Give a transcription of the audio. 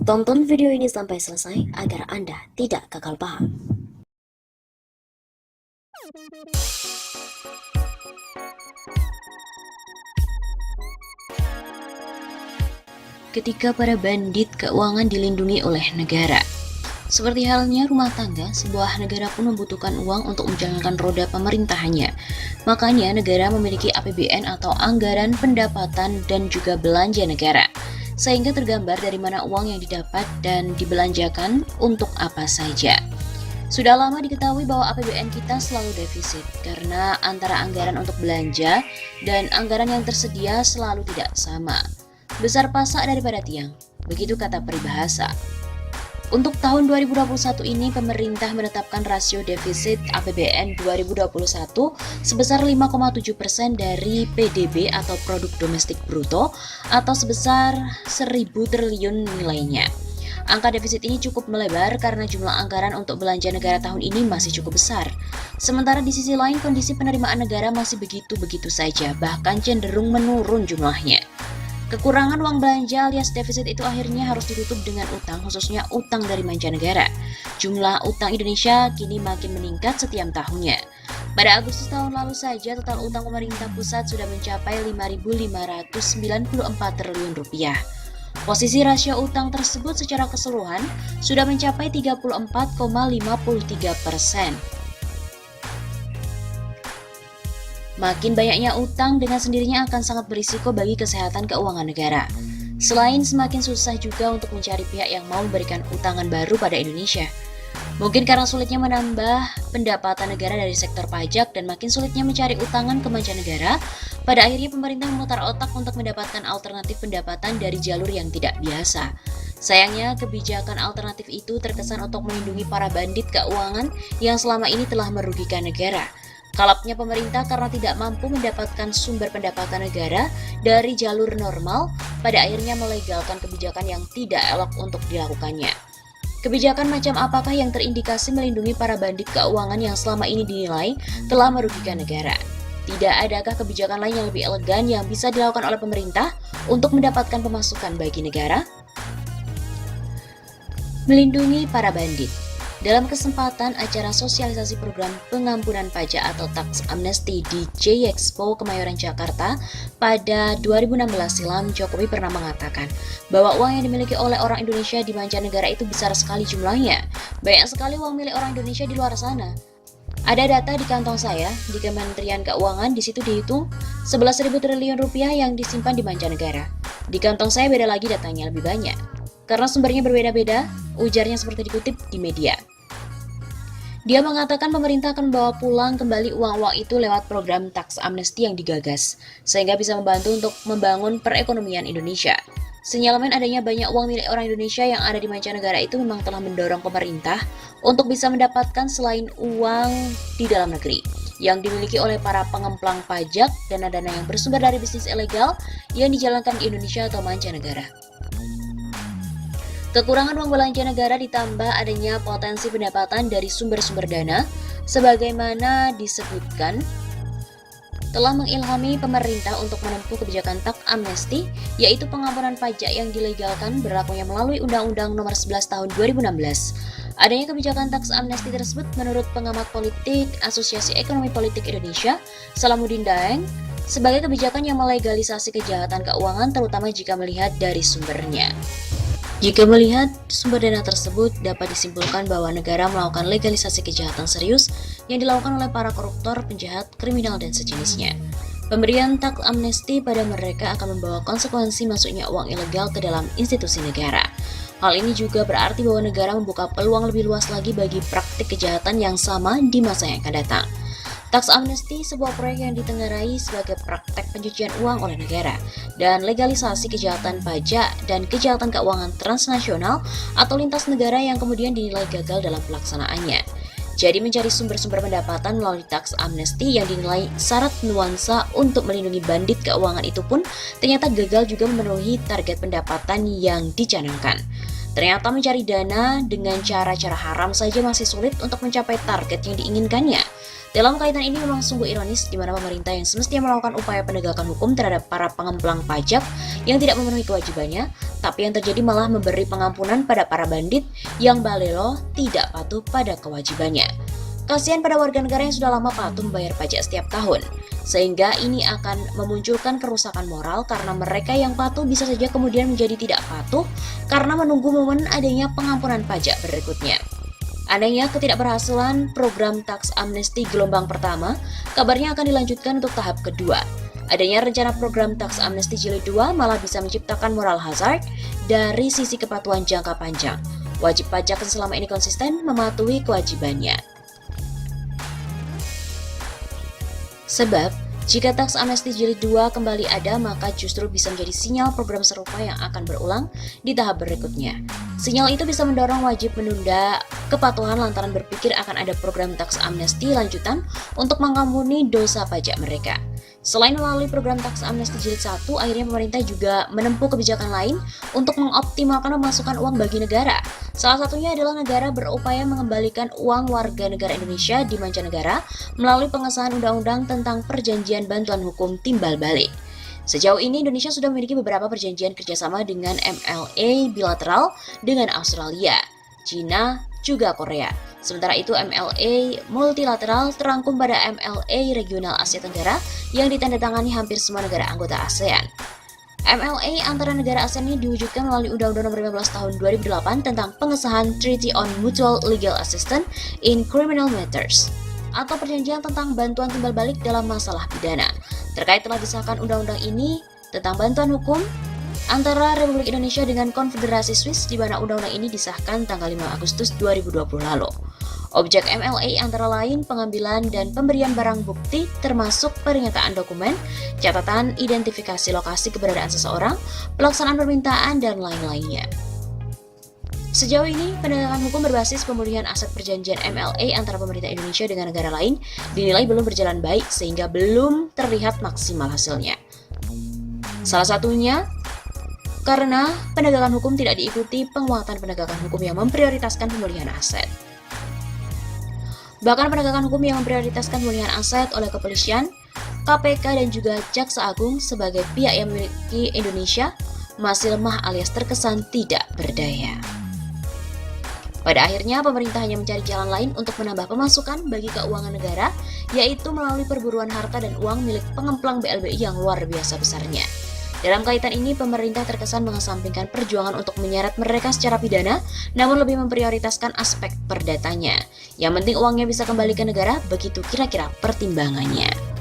Tonton video ini sampai selesai agar Anda tidak gagal paham. Ketika para bandit keuangan dilindungi oleh negara. Seperti halnya rumah tangga, sebuah negara pun membutuhkan uang untuk menjalankan roda pemerintahannya. Makanya negara memiliki APBN atau anggaran pendapatan dan juga belanja negara. Sehingga tergambar dari mana uang yang didapat dan dibelanjakan untuk apa saja. Sudah lama diketahui bahwa APBN kita selalu defisit karena antara anggaran untuk belanja dan anggaran yang tersedia selalu tidak sama. Besar pasak daripada tiang, begitu kata peribahasa. Untuk tahun 2021 ini, pemerintah menetapkan rasio defisit APBN 2021 sebesar 5,7% dari PDB atau Produk Domestik Bruto atau sebesar 1.000 triliun nilainya. Angka defisit ini cukup melebar karena jumlah anggaran untuk belanja negara tahun ini masih cukup besar. Sementara di sisi lain, kondisi penerimaan negara masih begitu-begitu saja, bahkan cenderung menurun jumlahnya. Kekurangan uang belanja alias defisit itu akhirnya harus ditutup dengan utang, khususnya utang dari mancanegara. Jumlah utang Indonesia kini makin meningkat setiap tahunnya. Pada Agustus tahun lalu saja, total utang pemerintah pusat sudah mencapai 5.594 triliun rupiah. Posisi rasio utang tersebut secara keseluruhan sudah mencapai 34,53%. Makin banyaknya utang dengan sendirinya akan sangat berisiko bagi kesehatan keuangan negara. Selain semakin susah juga untuk mencari pihak yang mau memberikan utangan baru pada Indonesia. Mungkin karena sulitnya menambah pendapatan negara dari sektor pajak dan makin sulitnya mencari utangan ke mancanegara, pada akhirnya pemerintah memutar otak untuk mendapatkan alternatif pendapatan dari jalur yang tidak biasa. Sayangnya, kebijakan alternatif itu terkesan untuk melindungi para bandit keuangan yang selama ini telah merugikan negara. Kalapnya pemerintah karena tidak mampu mendapatkan sumber pendapatan negara dari jalur normal, pada akhirnya melegalkan kebijakan yang tidak elok untuk dilakukannya. Kebijakan macam apakah yang terindikasi melindungi para bandit keuangan yang selama ini dinilai telah merugikan negara? Tidak adakah kebijakan lain yang lebih elegan yang bisa dilakukan oleh pemerintah untuk mendapatkan pemasukan bagi negara? Melindungi para bandit. Dalam kesempatan acara sosialisasi program pengampunan pajak atau tax amnesty di J-Expo Kemayoran Jakarta pada 2016 silam, Jokowi pernah mengatakan bahwa uang yang dimiliki oleh orang Indonesia di mancanegara itu besar sekali jumlahnya. Banyak sekali uang milik orang Indonesia di luar sana. Ada data di kantong saya, di Kementerian Keuangan, di situ dihitung 11.000 triliun rupiah yang disimpan di mancanegara. Di kantong saya beda lagi datanya, lebih banyak. Karena sumbernya berbeda-beda, ujarnya seperti dikutip di media. Dia mengatakan pemerintah akan membawa pulang kembali uang-uang itu lewat program tax amnesty yang digagas, sehingga bisa membantu untuk membangun perekonomian Indonesia. Sinyalemen adanya banyak uang milik orang Indonesia yang ada di mancanegara itu memang telah mendorong pemerintah untuk bisa mendapatkan selain uang di dalam negeri yang dimiliki oleh para pengemplang pajak dan dana yang bersumber dari bisnis ilegal yang dijalankan di Indonesia atau mancanegara. Kekurangan uang belanja negara ditambah adanya potensi pendapatan dari sumber-sumber dana, sebagaimana disebutkan, telah mengilhami pemerintah untuk menempuh kebijakan tax amnesty, yaitu pengampunan pajak yang dilegalkan berlakunya melalui Undang-Undang Nomor 11 Tahun 2016. Adanya kebijakan tax amnesty tersebut menurut pengamat politik Asosiasi Ekonomi Politik Indonesia, Salamuddin Daeng, sebagai kebijakan yang melegalisasi kejahatan keuangan terutama jika melihat dari sumbernya. Jika melihat sumber dana tersebut, dapat disimpulkan bahwa negara melakukan legalisasi kejahatan serius yang dilakukan oleh para koruptor, penjahat, kriminal, dan sejenisnya. Pemberian tax amnesty pada mereka akan membawa konsekuensi masuknya uang ilegal ke dalam institusi negara. Hal ini juga berarti bahwa negara membuka peluang lebih luas lagi bagi praktik kejahatan yang sama di masa yang akan datang. Tax amnesty sebuah proyek yang ditengarai sebagai praktek pencucian uang oleh negara dan legalisasi kejahatan pajak dan kejahatan keuangan transnasional atau lintas negara yang kemudian dinilai gagal dalam pelaksanaannya. Jadi mencari sumber-sumber pendapatan melalui tax amnesty yang dinilai syarat nuansa untuk melindungi bandit keuangan itu pun ternyata gagal juga memenuhi target pendapatan yang dicanangkan. Ternyata mencari dana dengan cara-cara haram saja masih sulit untuk mencapai target yang diinginkannya. Dalam kaitan ini memang sungguh ironis di mana pemerintah yang semestinya melakukan upaya penegakan hukum terhadap para pengemplang pajak yang tidak memenuhi kewajibannya, tapi yang terjadi malah memberi pengampunan pada para bandit yang balelo tidak patuh pada kewajibannya. Kasihan pada warga negara yang sudah lama patuh membayar pajak setiap tahun, sehingga ini akan memunculkan kerusakan moral karena mereka yang patuh bisa saja kemudian menjadi tidak patuh karena menunggu momen adanya pengampunan pajak berikutnya. Anehnya, ketidakberhasilan program tax amnesty gelombang pertama kabarnya akan dilanjutkan untuk tahap kedua. Adanya rencana program tax amnesty jilid 2 malah bisa menciptakan moral hazard dari sisi kepatuhan jangka panjang. Wajib pajak yang selama ini konsisten mematuhi kewajibannya. Sebab, jika tax amnesty jilid 2 kembali ada, maka justru bisa menjadi sinyal program serupa yang akan berulang di tahap berikutnya. Sinyal itu bisa mendorong wajib menunda kepatuhan lantaran berpikir akan ada program tax amnesty lanjutan untuk mengampuni dosa pajak mereka. Selain melalui program tax amnesty jilid 1, akhirnya pemerintah juga menempuh kebijakan lain untuk mengoptimalkan pemasukan uang bagi negara. Salah satunya adalah negara berupaya mengembalikan uang warga negara Indonesia di mancanegara melalui pengesahan undang-undang tentang perjanjian bantuan hukum timbal balik. Sejauh ini Indonesia sudah memiliki beberapa perjanjian kerjasama dengan MLA bilateral dengan Australia, China, juga Korea. Sementara itu MLA multilateral terangkum pada MLA Regional Asia Tenggara yang ditandatangani hampir semua negara anggota ASEAN. MLA antara negara ASEAN ini diwujudkan melalui Undang-Undang Nomor 15 Tahun 2008 tentang pengesahan Treaty on Mutual Legal Assistance in Criminal Matters atau perjanjian tentang bantuan timbal balik dalam masalah pidana. Terkait telah disahkan undang-undang ini tentang bantuan hukum antara Republik Indonesia dengan Konfederasi Swiss, di mana undang-undang ini disahkan tanggal 5 Agustus 2020 lalu. Objek MLA antara lain pengambilan dan pemberian barang bukti termasuk pernyataan dokumen, catatan identifikasi lokasi keberadaan seseorang, pelaksanaan permintaan, dan lain-lainnya. Sejauh ini, penegakan hukum berbasis pemulihan aset perjanjian MLA antara pemerintah Indonesia dengan negara lain dinilai belum berjalan baik sehingga belum terlihat maksimal hasilnya. Salah satunya karena penegakan hukum tidak diikuti penguatan penegakan hukum yang memprioritaskan pemulihan aset. Bahkan penegakan hukum yang memprioritaskan pemulihan aset oleh kepolisian, KPK, dan juga Jaksa Agung sebagai pihak yang memiliki Indonesia masih lemah alias terkesan tidak berdaya. Pada akhirnya, pemerintah hanya mencari jalan lain untuk menambah pemasukan bagi keuangan negara, yaitu melalui perburuan harta dan uang milik pengemplang BLBI yang luar biasa besarnya. Dalam kaitan ini, pemerintah terkesan mengesampingkan perjuangan untuk menyeret mereka secara pidana, namun lebih memprioritaskan aspek perdatanya. Yang penting uangnya bisa kembali ke negara, begitu kira-kira pertimbangannya.